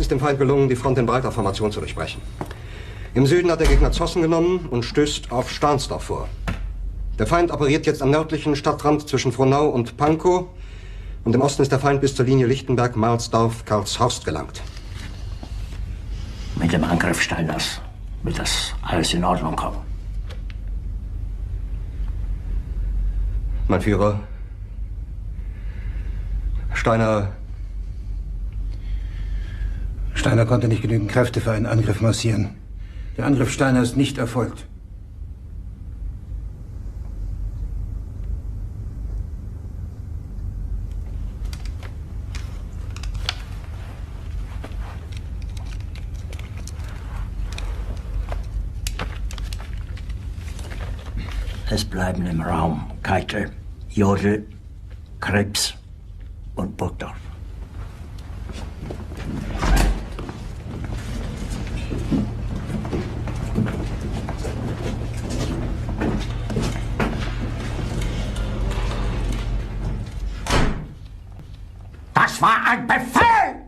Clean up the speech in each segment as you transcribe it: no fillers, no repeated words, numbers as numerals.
ist dem Feind gelungen, die Front in breiter Formation zu durchbrechen. Im Süden hat der Gegner Zossen genommen und stößt auf Stahnsdorf vor. Der Feind operiert jetzt am nördlichen Stadtrand zwischen Frohnau und Pankow. Und im Osten ist der Feind bis zur Linie Lichtenberg-Marsdorf-Karlshorst gelangt. Mit dem Angriff Steiners wird das alles in Ordnung kommen. Mein Führer, Steiner konnte nicht genügend Kräfte für einen Angriff massieren. Der Angriff Steiner ist nicht erfolgt. Es bleiben im Raum Keitel, Jodl, Krebs und Burgdorf. Das war ein Befehl!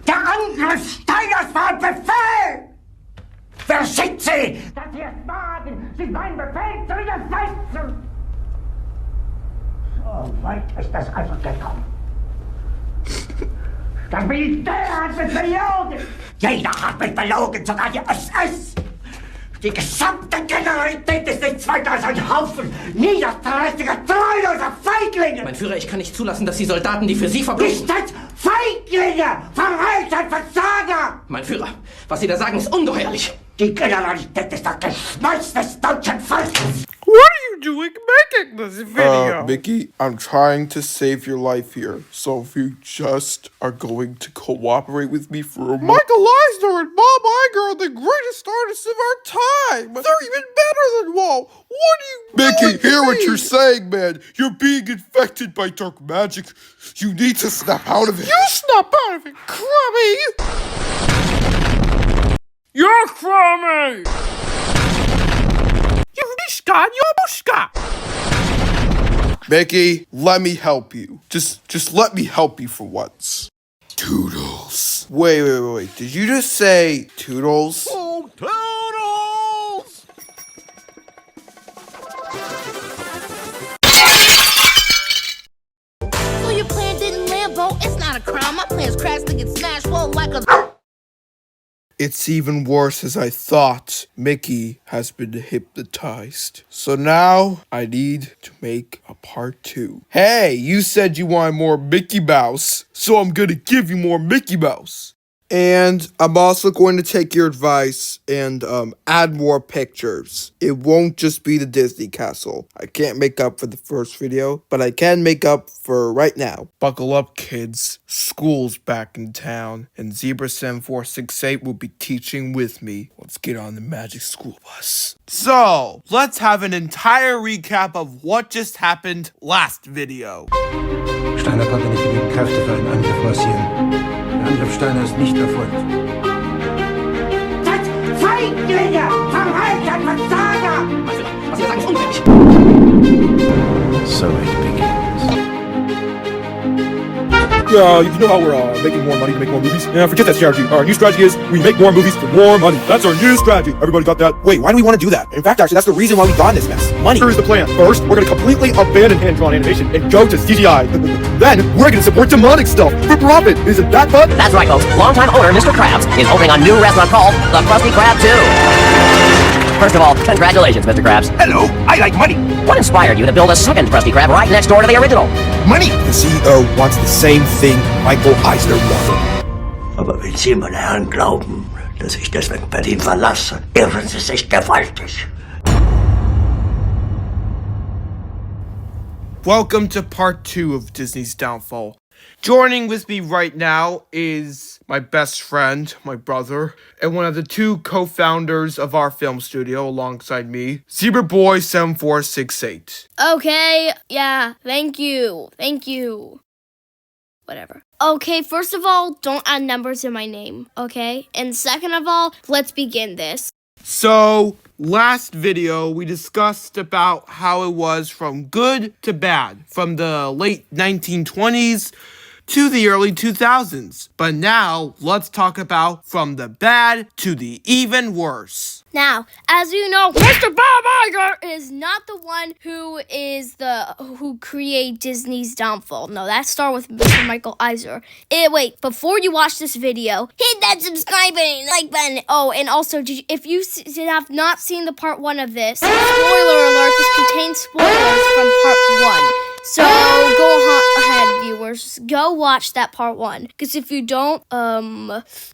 Der Angriff Steiners war ein Befehl! Wer schickt Sie, dass Sie es wagen, sich meinen Befehl zu widersetzen? So weit ist es also gekommen. Das Militär hat mich belogen! Jeder hat mich belogen, sogar die SS! Die gesamte Generalität ist nichts weiter als ein Haufen niederträchtiger, treuloser Feiglinge! Mein Führer, ich kann nicht zulassen, dass die Soldaten, die für Sie verbringen... Nicht als Feiglinge! Verräter, Versager! Mein Führer, was Sie da sagen, ist ungeheuerlich! Die Generalität ist das Geschmeiß des deutschen Volkes! What are you doing making this video? Mickey, I'm trying to save your life here. So if you just are going to cooperate with me for a moment. Michael Eisner and Bob Iger are the greatest artists of our time. They're even better than Wall. What are you Mickey, doing hear to what me? you're saying, man. You're being infected by dark magic. You need to snap out of it. You snap out of it, Crummy! You're Crummy! Yushka, Yobushka! Mickey, let me help you. Just let me help you for once. Toodles. Wait. Did you just say Toodles? Oh, Toodles! So your plan didn't Lambo? It's not a crime. My plan's crash to get smashed well like a... It's even worse as I thought. Mickey has been hypnotized. So now I need to make a part 2. Hey, you said you wanted more Mickey Mouse, so I'm gonna give you more Mickey Mouse. And I'm also going to take your advice and add more pictures. It won't just be the Disney castle. I can't make up for the first video, but I can make up for right now. Buckle up, kids. School's back in town, and Zebra 7468 will be teaching with me. Let's get on the magic school bus. So, let's have an entire recap of what just happened last video. Steiner konnte nicht genügend Kräfte für einen Angriff massieren. Der Angriff Steiner ist nicht erfolgt. Seid Feiglinge! Verräter, Versager! Mein Führer, was Sie da sagen, ist ungeheuerlich! So it begins. Yeah, you know how we're making more money to make more movies? Yeah, forget that strategy. Our new strategy is we make more movies for more money. That's our new strategy. Everybody got that? Wait, why do we want to do that? In fact, actually, that's the reason why we got in this mess. Money. Here's the plan. First, we're going to completely abandon hand-drawn animation and go to CGI. Then, we're going to support demonic stuff for profit. Isn't that fun? That's right, folks. Longtime owner Mr. Krabs is opening a new restaurant called the Krusty Krab 2. First of all, congratulations, Mr. Krabs. Hello, I like money. What inspired you to build a second Krusty Krab right next door to the original? Money. The CEO wants the same thing Michael Eisner wanted. Aber wenn Sie, meine Herren, glauben, dass ich deswegen Berlin verlasse, irren Sie sich gewaltig. Welcome to part 2 of Disney's downfall. Joining with me right now is my best friend, my brother, and one of the 2 co-founders of our film studio alongside me, Zebraboy 7468. Okay, yeah, thank you. Whatever. Okay, first of all, don't add numbers in my name, okay? And second of all, let's begin this. So, last video, we discussed about how it was from good to bad, from the late 1920s to the early 2000s. But now, let's talk about from the bad to the even worse. Now, as you know, Mr. Bob Iger is not the one who created Disney's downfall. No, that started with Mr. Michael Iger. Wait, before you watch this video, hit that subscribe button, like button. Oh, and also, if you have not seen the part 1 of this, spoiler alert, this contains spoilers from part 1. So go ahead, viewers. Go watch that part 1. Because if you don't,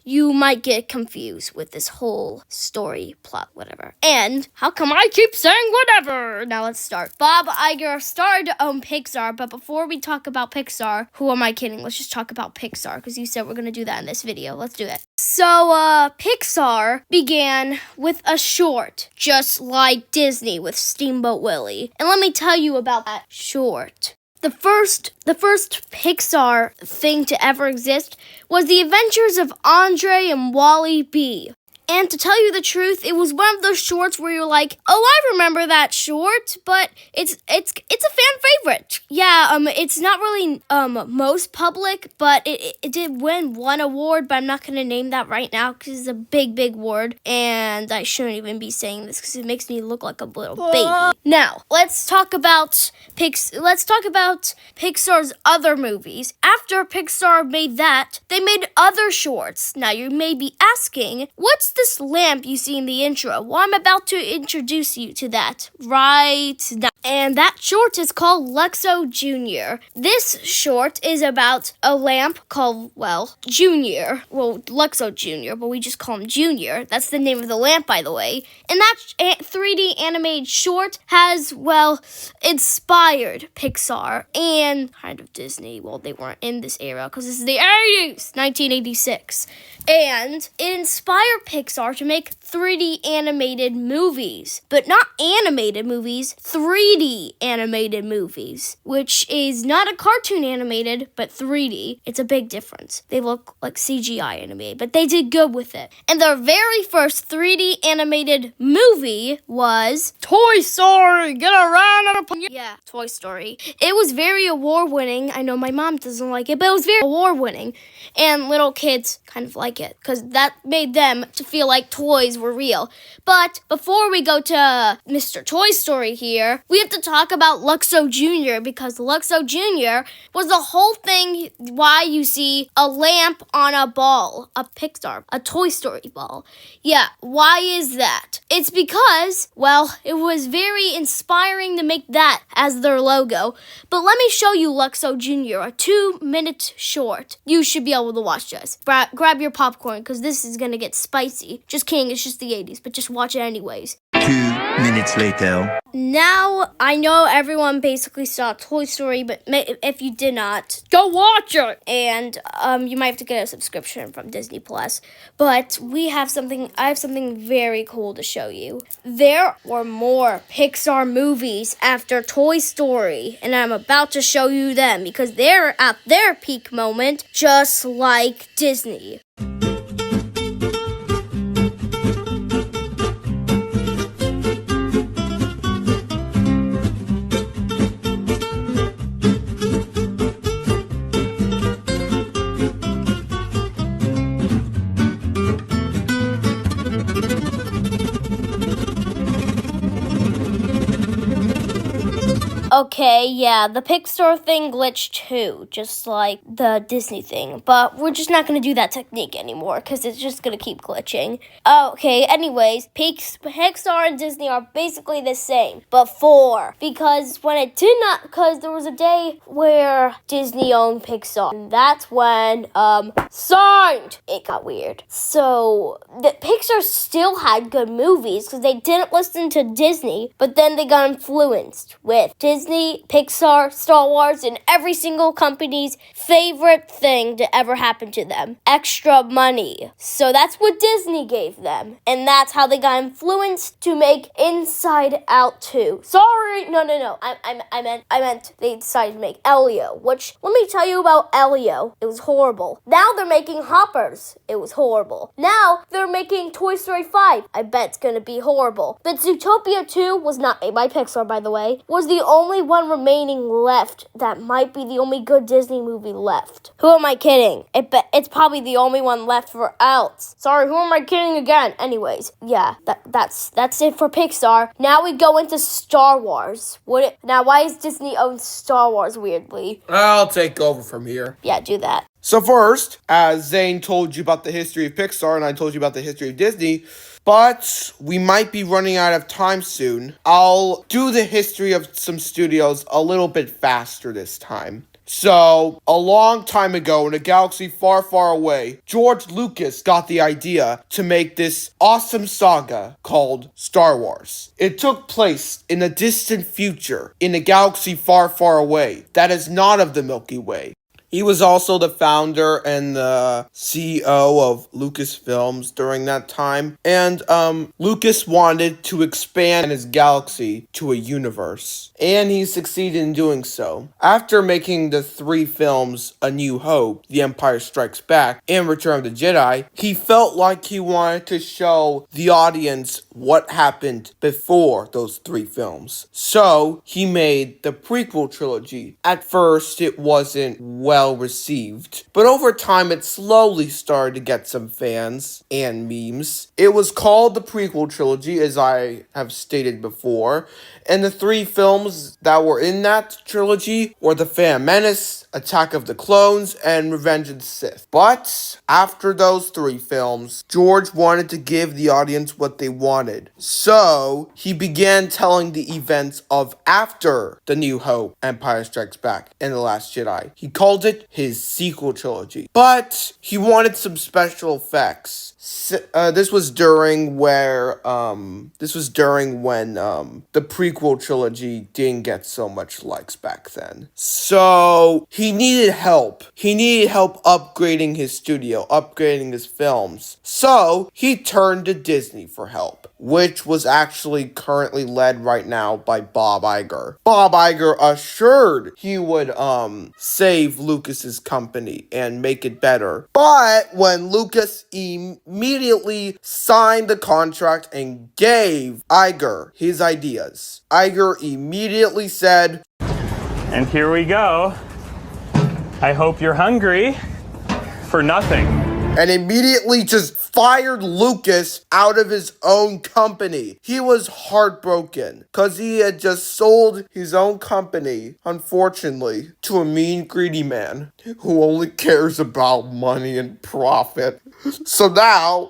you might get confused with this whole story, plot, whatever. And how come I keep saying whatever? Now let's start. Bob Iger started to own Pixar, but before we talk about Pixar, who am I kidding? Let's just talk about Pixar, because you said we're going to do that in this video. Let's do it. So, Pixar began with a short, just like Disney with Steamboat Willie. And let me tell you about that short. The first Pixar thing to ever exist was The Adventures of Andre and Wally B. And to tell you the truth, it was one of those shorts where you're like, oh, I remember that short, but it's a fan favorite. Yeah, it's not really most public, but it did win one award, but I'm not gonna name that right now because it's a big award, and I shouldn't even be saying this because it makes me look like a little baby. Now, let's talk about Pixar's other movies. After Pixar made that, they made other shorts. Now, you may be asking, what's this lamp you see in the intro? Well, I'm about to introduce you to that right now. And that short is called Luxo Jr. This short is about a lamp called, Junior. Well, Luxo Jr., but we just call him Junior. That's the name of the lamp, by the way. And that 3D animated short has, inspired Pixar and kind of Disney. Well, they weren't in this era because this is the 80s, 1986. And it inspired Pixar to make 3D animated movies. But not animated movies, 3D animated movies. Which is not a cartoon animated, but 3D. It's a big difference. They look like CGI animated, but they did good with it. And their very first 3D animated movie was Toy Story! Get around on a... Yeah, Toy Story. It was very award-winning. I know my mom doesn't like it, but it was very award-winning. And little kids kind of like it, because that made them to feel like toys were real. But before we go to Mr. Toy Story here, we have to talk about Luxo Jr., because Luxo Jr. was the whole thing why you see a lamp on a ball, a Toy Story ball. Yeah, why is that? It's because, it was very inspiring to make that as their logo. But let me show you Luxo Jr., a 2-minute short. You should be able to watch this. Grab your popcorn, because this is going to get spicy. Just kidding, it's just the 80s, but just watch it anyways. 2 minutes later. Now, I know everyone basically saw Toy Story, but if you did not, go watch it! And you might have to get a subscription from Disney+. But I have something very cool to show you. There were more Pixar movies after Toy Story, and I'm about to show you them, because they're at their peak moment, just like Disney. Okay, yeah, the Pixar thing glitched too, just like the Disney thing. But we're just not going to do that technique anymore, because it's just going to keep glitching. Okay, anyways, Pixar and Disney are basically the same. Before, because there was a day where Disney owned Pixar. And that's when, signed! It got weird. So, the Pixar still had good movies, because they didn't listen to Disney, but then they got influenced with Disney, Pixar, Star Wars, and every single company's favorite thing to ever happen to them. Extra money. So that's what Disney gave them. And that's how they got influenced to make Inside Out 2. Sorry, no. I meant they decided to make Elio, which, let me tell you about Elio. It was horrible. Now they're making Hoppers. It was horrible. Now they're making Toy Story 5. I bet it's gonna be horrible. But Zootopia 2 was not made by Pixar, by the way. Was the only only one remaining left that might be the only good Disney movie left. Who am I kidding? It's probably the only one left for else. Sorry, who am I kidding again? Anyways, yeah, that's it for Pixar. Now we go into Star Wars. Now, why is Disney own Star Wars weirdly? I'll take over from here. Yeah, do that. So first, as Zane told you about the history of Pixar and I told you about the history of Disney, but we might be running out of time soon, I'll do the history of some studios a little bit faster this time. So, a long time ago in a galaxy far, far away, George Lucas got the idea to make this awesome saga called Star Wars. It took place in a distant future in a galaxy far, far away that is not of the Milky Way. He was also the founder and the CEO of Lucasfilms during that time. And Lucas wanted to expand his galaxy to a universe. And he succeeded in doing so. After making the 3 films A New Hope, The Empire Strikes Back, and Return of the Jedi, he felt like he wanted to show the audience what happened before those 3 films. So he made the prequel trilogy. At first, it wasn't well received, but over time it slowly started to get some fans and memes. It was called the prequel trilogy, as I have stated before, and the 3 films that were in that trilogy were The Phantom Menace, Attack of the Clones, and Revenge of the Sith. But after those 3 films, George wanted to give the audience what they wanted. So he began telling the events of after The New Hope, Empire Strikes Back, and The Last Jedi. He called it his sequel trilogy. But he wanted some special effects. This was during when the prequel trilogy didn't get so much likes back then. So he needed help. He needed help upgrading his studio, upgrading his films. So he turned to Disney for help, which was actually currently led right now by Bob Iger. Bob Iger assured he would save Lucas's company and make it better. But when Lucas immediately signed the contract and gave Iger his ideas, Iger immediately said, "And here we go. I hope you're hungry for nothing." And immediately just fired Lucas out of his own company. He was heartbroken because he had just sold his own company, unfortunately, to a mean, greedy man who only cares about money and profit. So now,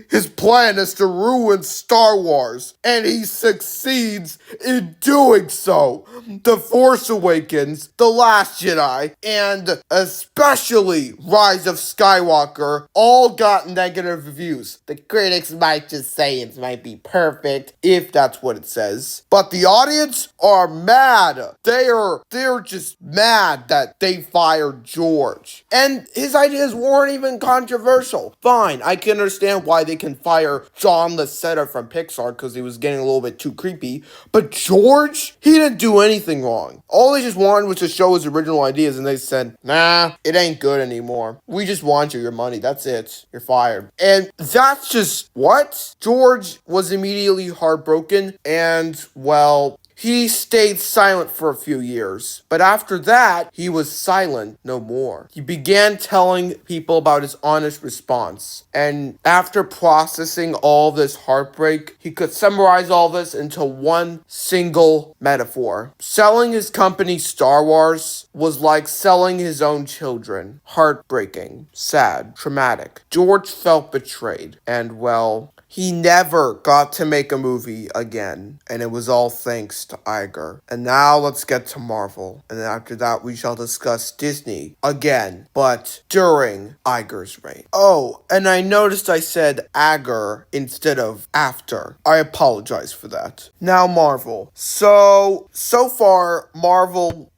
his plan is to ruin Star Wars, and he succeeds in doing so. The Force Awakens, The Last Jedi, and especially Rise of Skywalker all got negative reviews. The critics might just say it might be perfect, if that's what it says. But the audience are mad. They're just mad that they fired George. And his ideas weren't even controversial. Fine, I can understand why they can fire John Lasseter from Pixar because he was getting a little bit too creepy. But George, he didn't do anything wrong. All they just wanted was to show his original ideas, and they said, "Nah, it ain't good anymore. We just want your money. That's it. You're fired." And that's just what? George was immediately heartbroken, and, well, he stayed silent for a few years, but after that, he was silent no more. He began telling people about his honest response, and after processing all this heartbreak, he could summarize all this into one single metaphor. Selling his company Star Wars was like selling his own children. Heartbreaking, sad, traumatic. George felt betrayed, and, well, he never got to make a movie again, and it was all thanks to Iger. And now let's get to Marvel, and after that we shall discuss Disney again, but during Iger's reign. Oh, and I noticed I said Iger instead of after. I apologize for that. Now Marvel. So far, Marvel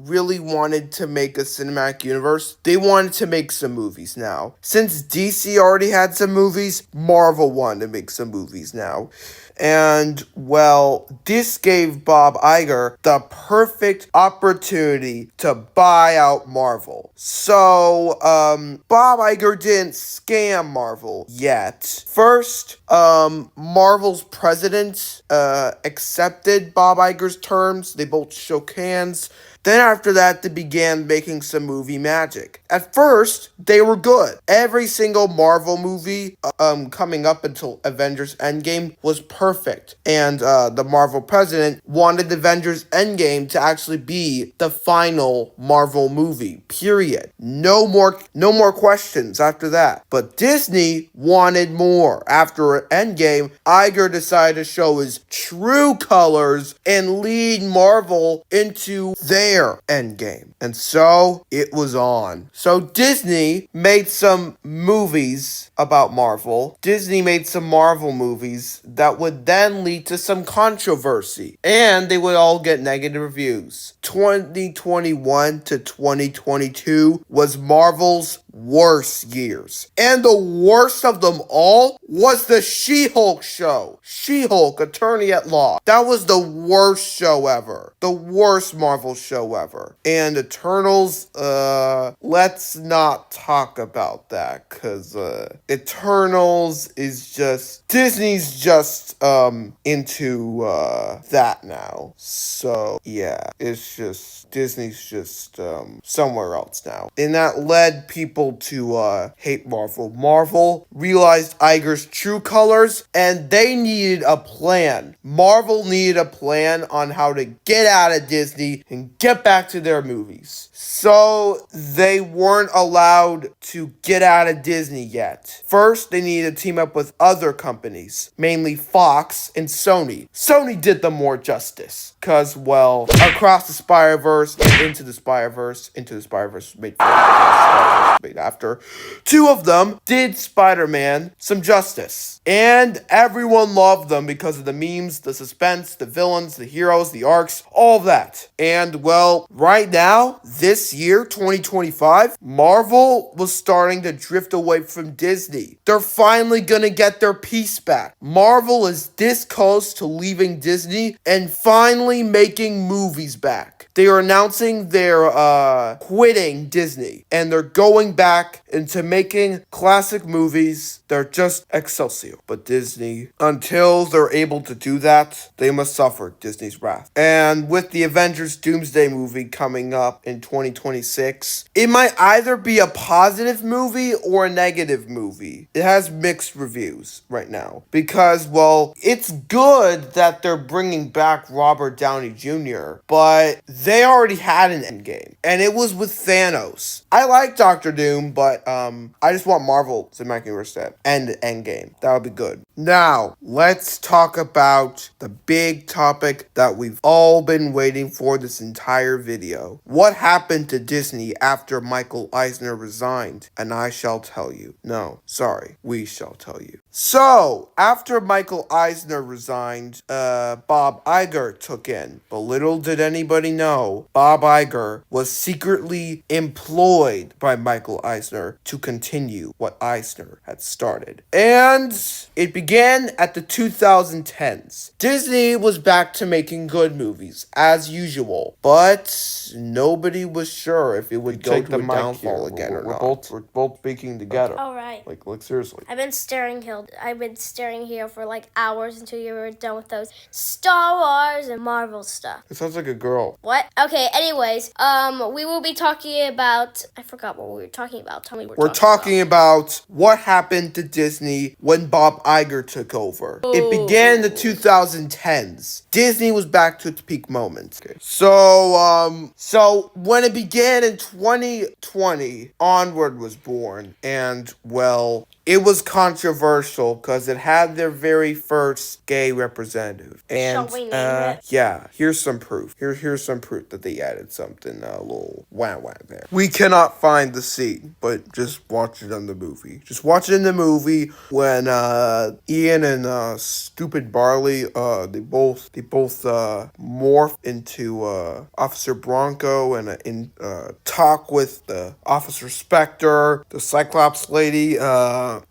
really wanted to make a cinematic universe. They wanted to make some movies now. Since DC already had some movies, Marvel wanted to make some movies now. And, well, this gave gave Bob Iger the perfect opportunity to buy out Marvel. So, Bob Iger didn't scam Marvel yet. First, Marvel's president accepted Bob Iger's terms. They both shook hands. Then after that, they began making some movie magic. At first, they were good. Every single Marvel movie coming up until Avengers Endgame was perfect. And the Marvel president wanted Avengers Endgame to actually be the final Marvel movie, period. No more questions after that. But Disney wanted more. After Endgame, Iger decided to show his true colors and lead Marvel into their Endgame. And so it was on. So Disney made some movies about Marvel. Disney made some Marvel movies that would then lead to some controversy. And they would all get negative reviews. 2021 to 2022 was Marvel's worst years. And the worst of them all was the She-Hulk show. She-Hulk, Attorney at Law. That was the worst show ever. The worst Marvel show ever. And Eternals, let's not talk about that, because Eternals is just, Disney's just into that now. So yeah, it's just, Disney's just somewhere else now. And that led people to hate Marvel. Marvel realized Iger's true colors, and they needed a plan. Marvel needed a plan on how to get out of Disney and get back to their movies. So they weren't allowed to get out of Disney yet. First, they needed to team up with other companies, mainly Fox and Sony. Sony did them more justice, because, well, Across the Spider-Verse and Into the Spider-Verse was made after. Two of them did Spider-Man some justice. And everyone loved them because of the memes, the suspense, the villains, the heroes, the arcs, all of that. And, well, right now, this year, 2025, Marvel was starting to drift away from Disney. They're finally gonna get their peace back. Marvel is this close to leaving Disney and finally making movies back. They are announcing they're quitting Disney, and they're going back into making classic movies. They're just Excelsior. But Disney, until they're able to do that, they must suffer Disney's wrath. And with the Avengers Doomsday movie coming up in 2026, it might either be a positive movie or a negative movie. It has mixed reviews right now. Because, well, it's good that they're bringing back Robert Downey Jr., but they already had an Endgame, and it was with Thanos. I like Doctor Doom, but I just want Marvel Cinematic Universe to end Endgame. That would be good. Now, let's talk about the big topic that we've all been waiting for this entire video. What happened to Disney after Michael Eisner resigned? And I shall tell you. No, sorry, we shall tell you. So, after Michael Eisner resigned, Bob Iger took in. But little did anybody know, Bob Iger was secretly employed by Michael Eisner to continue what Eisner had started. And it began at the 2010s. Disney was back to making good movies, as usual. But nobody was sure if it would go to a downfall again or not. We're both speaking together. All right. Like seriously. I've been staring here for like hours until you were done with those Star Wars and Marvel stuff. It sounds like a girl. What? Okay, anyways, we will be talking about, I forgot what we were talking about. Tell me what we're talking about what happened to Disney when Bob Iger took over. Ooh. It began in the 2010s. Disney was back to its peak moments. Okay. So when it began in 2020, Onward was born, and well, it was controversial because it had their very first gay representative. And shall we name it? Yeah, here's some proof. Here's some proof that they added something a little wow there. We cannot find the scene, but just watch it in the movie. Just watch it in the movie when Ian and Stupid Barley they both morph into Officer Bronco and talk with the Officer Spectre, the Cyclops lady,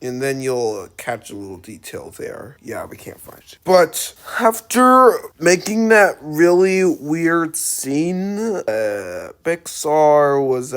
and then you'll catch a little detail there. Yeah, we can't find it. But after making that really weird scene, Pixar was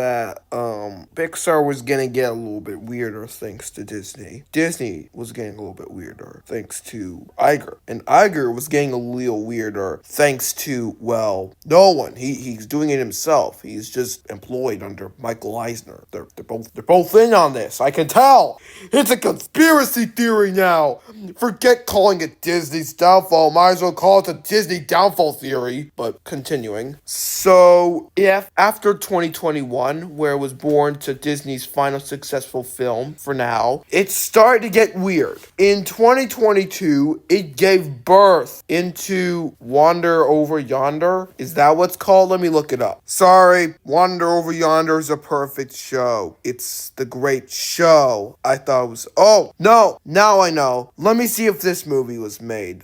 gonna get a little bit weirder thanks to Disney. Disney was getting a little bit weirder thanks to Iger. And Iger was getting a little weirder thanks to, well, no one. He's doing it himself. He's just employed under Michael Eisner. They're both in on this. I can tell. It's a conspiracy theory now. Forget calling it Disney's downfall. Might as well call it the Disney downfall theory. But continuing. So, if after 2021, where it was born to Disney's final successful film for now, it started to get weird. In 2022, it gave birth into Wander Over Yonder. Is that what's called? Let me look it up. Sorry, Wander Over Yonder is a perfect show. It's the great show. I thought it was... Oh, no, now I know. Let me see if this movie was made.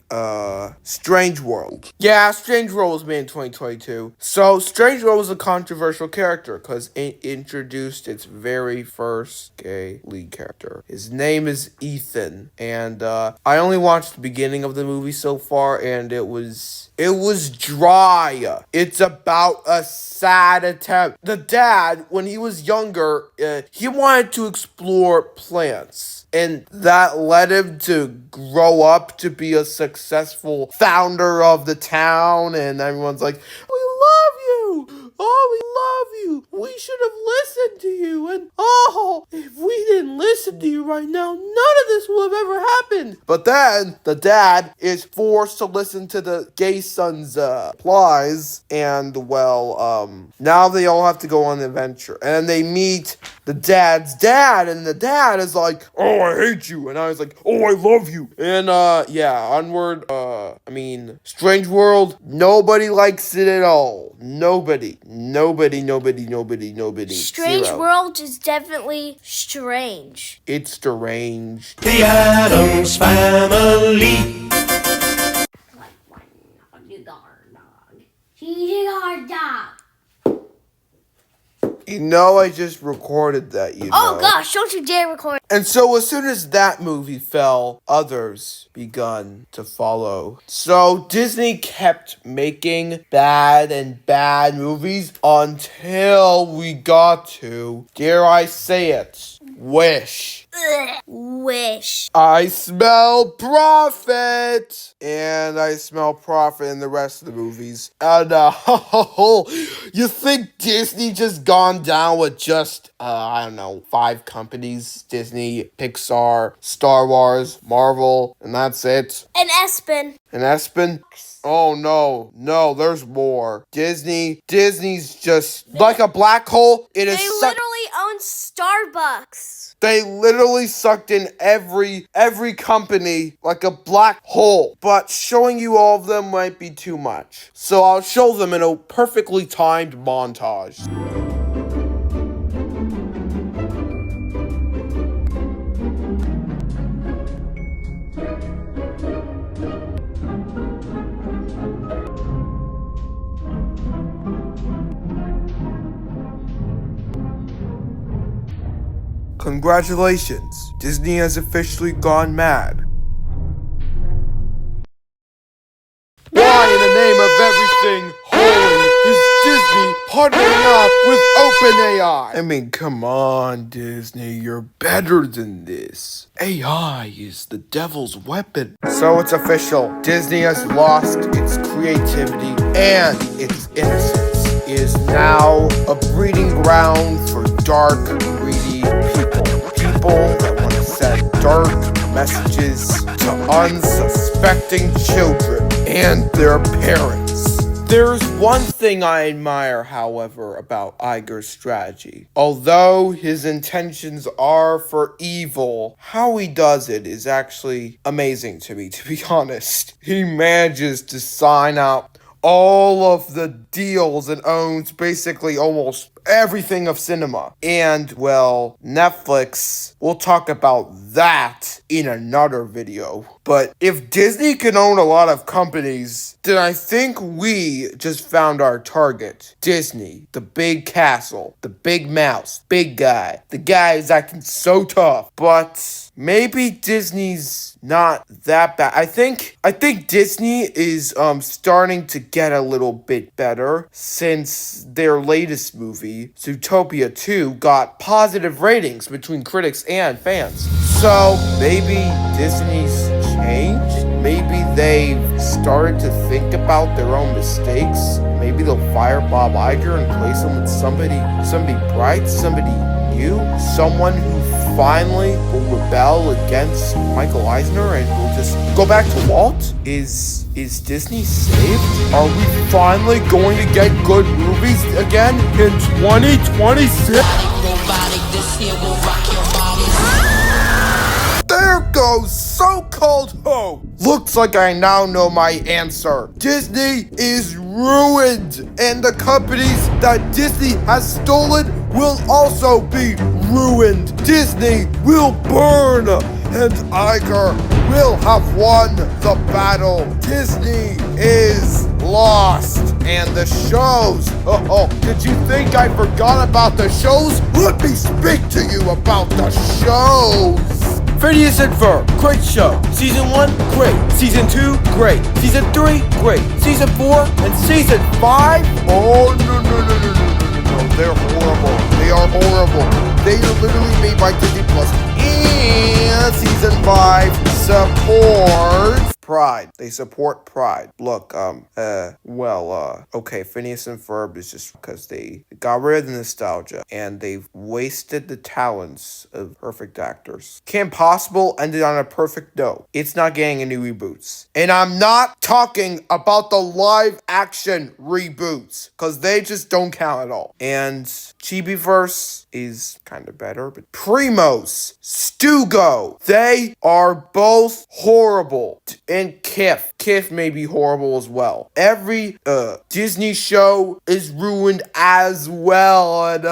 Strange World. Yeah, Strange World was made in 2022. So, Strange World was a controversial character because it introduced its very first gay lead character. His name is Ethan, and I only watched the beginning of the movie so far, and it was dry. It's about a sad attempt. The dad, when he was younger, he wanted to explore plants. And that led him to grow up to be a successful founder of the town. And everyone's like, we love you. Oh, we love you. We should have listened to you. And oh, if we didn't listen to you right now, none of this would have ever happened. But then the dad is forced to listen to the gay son's plies. And well, now they all have to go on an adventure. And they meet the dad's dad. And the dad is like, oh, I hate you. And I was like, oh, I love you. And yeah, onward. Strange World, nobody likes it at all. Nobody. Strange Zero. World is definitely strange. It's strange. The Addams Family. She's our dog. You know, I just recorded that, Oh gosh, don't you dare record. And so as soon as that movie fell, others begun to follow. So Disney kept making bad movies until we got to, dare I say it, Wish. Wish. I smell profit! And I smell profit in the rest of the movies. And, you think Disney just gone down with just, 5 companies? Disney, Pixar, Star Wars, Marvel, and that's it? And Espen. And Espen? Oh, no, there's more. Disney's just like a black hole. They literally own Starbucks. They literally sucked in every company like a black hole. But showing you all of them might be too much. So I'll show them in a perfectly timed montage. Congratulations, Disney has officially gone mad. Why in the name of everything holy is Disney partnering up with OpenAI? I mean, come on, Disney, you're better than this. AI is the devil's weapon. So it's official. Disney has lost its creativity and its innocence. It is now a breeding ground for dark, greedy people that want to send dark messages to unsuspecting children and their parents. There's one thing I admire, however, about Iger's strategy. Although his intentions are for evil, how he does it is actually amazing to me, to be honest. He manages to sign out all of the deals and owns basically almost everything of cinema. And, well, Netflix, we'll talk about that in another video. But if Disney can own a lot of companies, then I think we just found our target. Disney, the big castle, the big mouse, big guy. The guy is acting so tough. But maybe Disney's not that bad. I think Disney is starting to get a little bit better since their latest movie, Zootopia 2, got positive ratings between critics and fans. So maybe Disney's changed? Maybe they've started to think about their own mistakes? Maybe they'll fire Bob Iger and replace him with somebody bright, somebody new, someone who finally will rebel against Michael Eisner and will just go back to Walt? Is Disney saved? Are we finally going to get good movies again in 2026? There goes so-called hope. Looks like I now know my answer. Disney is ruined, and the companies that Disney has stolen will also be ruined. Disney will burn, and Iger will have won the battle. Disney is lost, and the shows. Did you think I forgot about the shows? Let me speak to you about the shows. Phineas and Ferb, great show. Season 1, great. Season 2, great. Season 3, great. Season 4, and Season 5? Oh, no. They're horrible. They are horrible. They are literally made by Disney Plus. And Season 5 supports Pride. They support Pride. Look, okay, Phineas and Ferb is just because they got rid of the nostalgia and they've wasted the talents of perfect actors. Kim Possible ended on a perfect note. It's not getting any reboots. And I'm not talking about the live action reboots, because they just don't count at all. And Chibiverse is kind of better, but Primos, Stugo, they are both horrible. And Kif may be horrible as well. Every Disney show is ruined as well. And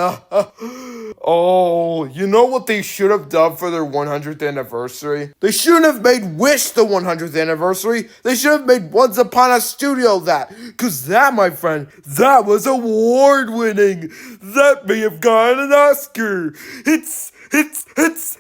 you know what they should have done for their 100th anniversary? They shouldn't have made Wish the 100th anniversary. They should have made Once Upon a Studio that. Because that, my friend, that was award-winning. That may have gotten an Oscar. It's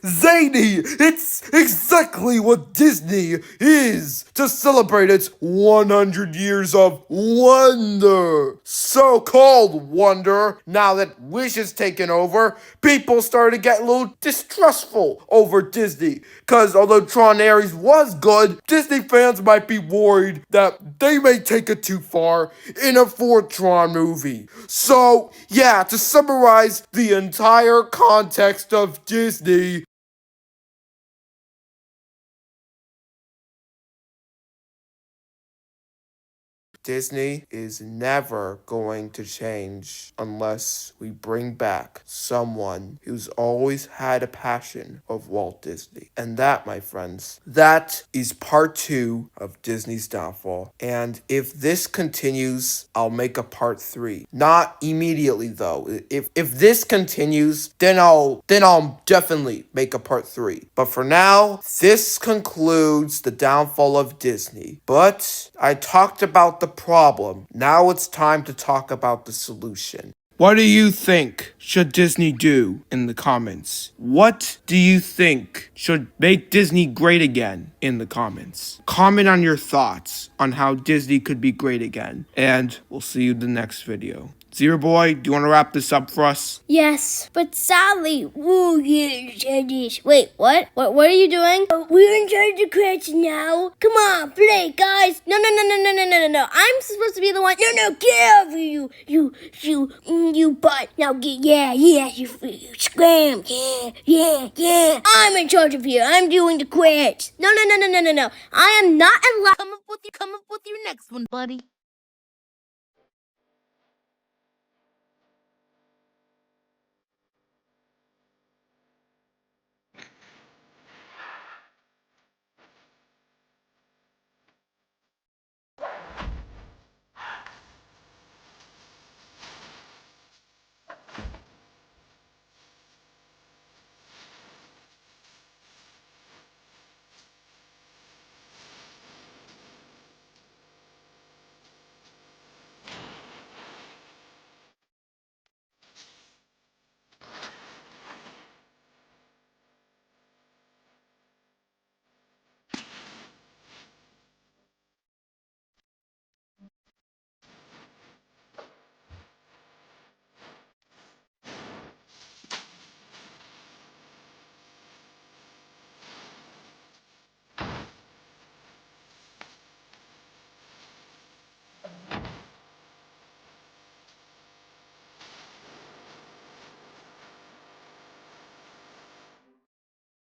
zany. It's exactly what Disney is to celebrate its 100 years of wonder. So-called wonder. Now that Wish has taken over, people started to get a little distrustful over Disney. Because although Tron Ares was good, Disney fans might be worried that they may take it too far in a fourth Tron movie. So, yeah, to summarize the entire context of Disney, Disney is never going to change unless we bring back someone who's always had a passion of Walt Disney. And that, my friends, that is part 2 of Disney's downfall. And if this continues, I'll make a part 3. Not immediately though. If this continues, then I'll definitely make a part 3. But for now, this concludes the downfall of Disney. But I talked about the problem. Now it's time to talk about the solution. What do you think should Disney do in the comments? What do you think should make Disney great again in the comments? Comment on your thoughts on how Disney could be great again. And we'll see you in the next video. Zebraboy, do you want to wrap this up for us? Yes, but Sally, wait, what? What are you doing? We're in charge of Cratch now. Come on, play, guys. No. I'm supposed to be the one. No, get over you butt. Now get, you scram. Yeah. I'm in charge of here. I'm doing the Cratch. No. I am not allowed. Come up with your next one, buddy.